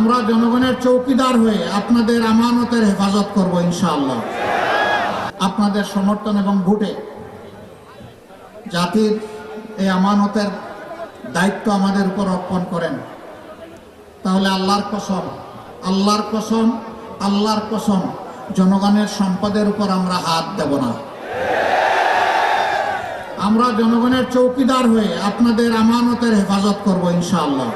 আমরা জনগণের চৌকিদার হয়ে আপনাদের আমানতের হেফাজত করব ইনশাআল্লাহ। আপনাদের সমর্থন এবং ভোটে জাতির এই আমানতের দায়িত্ব আমাদের উপর অর্পণ করেন, তাহলে আল্লাহর কসম, আল্লাহর কসম, আল্লাহর কসম, জনগণের সম্পদের উপর আমরা হাত দেব না। আমরা জনগণের চৌকিদার হয়ে আপনাদের আমানতের হেফাজত করব ইনশাআল্লাহ।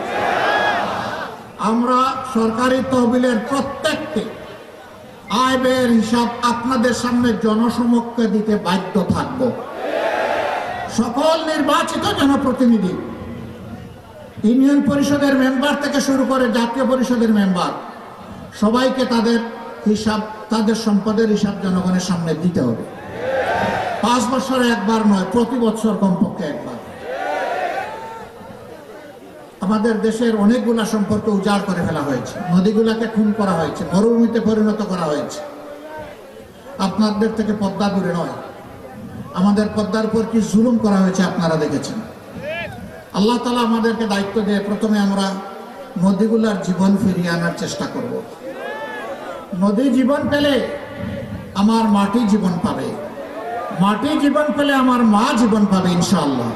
আমরা সরকারি তহবিলের প্রত্যেকটি আয় ব্যয়ের হিসাব আপনাদের সামনে জনসমক্ষে দিতে বাধ্য থাকব। সকল নির্বাচিত জনপ্রতিনিধি, ইউনিয়ন পরিষদের মেম্বার থেকে শুরু করে জাতীয় পরিষদের মেম্বার, সবাইকে তাদের হিসাব, তাদের সম্পদের হিসাব জনগণের সামনে দিতে হবে। 5 বছরে একবার নয়, প্রতি বছর কমপক্ষে একবার। আমাদের দেশের অনেকগুলা সম্পর্ক উজাড় করে ফেলা হয়েছে, নদীগুলাকে খুন করা হয়েছে, মরুভূমিতে পরিণত করা হয়েছে। আপনাদের থেকে পদ্মা দূরে নয়, আমাদের পদ্মার উপর কি জুলুম করা হয়েছে আপনারা দেখেছেন। আল্লাহ তাআলা আমাদেরকে দায়িত্ব দিয়ে প্রথমে আমরা নদীগুলার জীবন ফিরিয়ে আনার চেষ্টা করব। নদী জীবন পেলে আমার মাটি জীবন পাবে, মাটি জীবন পেলে আমার মা জীবন পাবে ইনশাআল্লাহ।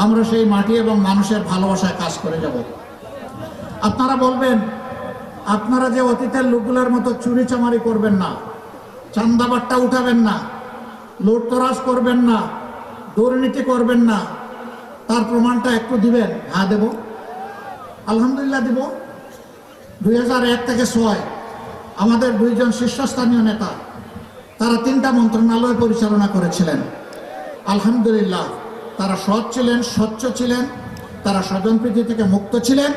আমরা সেই মাটি এবং মানুষের ভালোবাসায় কাজ করে যাব। আপনারা বলবেন, আপনারা যে অতীতের লোকগুলোর মতো চুরি চামারি করবেন না, চান্দাবাট্টা উঠাবেন না, লুটতরাজ করবেন না, দুর্নীতি করবেন না, তার প্রমাণটা একটু দিবেন। হ্যাঁ দেব, আলহামদুলিল্লাহ দেব। 2001 থেকে 6 আমাদের 2 জন শীর্ষস্থানীয় নেতা, তারা 3টা মন্ত্রণালয় পরিচালনা করেছিলেন। আলহামদুলিল্লাহ, তারা সৎ ছিলেন, স্বচ্ছ ছিলেন, তারা স্বজনপ্রীতি থেকে মুক্ত ছিলেন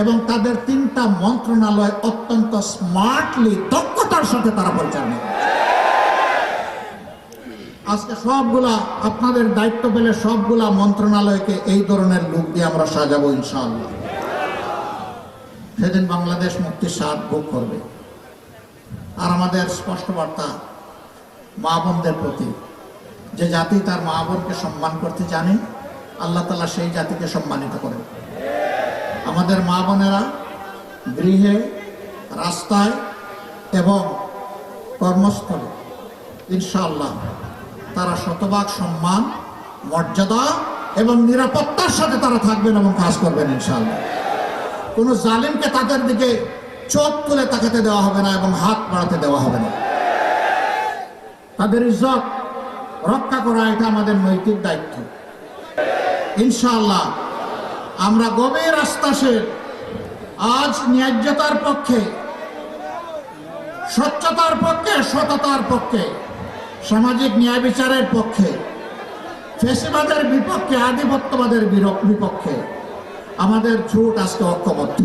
এবং তাদের 3টা মন্ত্রণালয় অত্যন্ত স্মার্টলি, দক্ষতার সাথে তারা পরিচালনা করেছে। আজকে সবগুলা আপনাদের দায়িত্ব পেলে সবগুলা মন্ত্রণালয়কে এই ধরনের লোক দিয়ে আমরা সাজাবো ইনশাআল্লাহ। সেদিন বাংলাদেশ মুক্তির স্বাদ ভোগ করবে। আর আমাদের স্পষ্ট বার্তা মা বোনদের প্রতি, যে জাতি তার মা বোনকে সম্মান করতে জানে, আল্লাহ তাআলা সেই জাতিকে সম্মানিত করেন। আমাদের মা বোনেরা গৃহে, রাস্তায় এবং কর্মস্থলে ইনশাআল্লাহ তারা শতভাগ সম্মান, মর্যাদা এবং নিরাপত্তার সাথে তারা থাকবেন এবং কাজ করবেন ইনশাআল্লাহ। কোনো জালিমকে তাদের দিকে চোখ তুলে তাকাতে দেওয়া হবে না এবং হাত বাড়াতে দেওয়া হবে না। তাদের ইজ্জত রক্ষা করা এটা আমাদের নৈতিক দায়িত্ব ইনশাআল্লাহ। আমরা গভীর আস্থাশীল, আজ ন্যায্যতার পক্ষে, স্বচ্ছতার পক্ষে, সততার পক্ষে, সামাজিক ন্যায় বিচারের পক্ষে, ফ্যাসিবাদের বিপক্ষে, আধিপত্যবাদের বিপক্ষে আমাদের ঝুট আজকে ঐক্যবদ্ধ।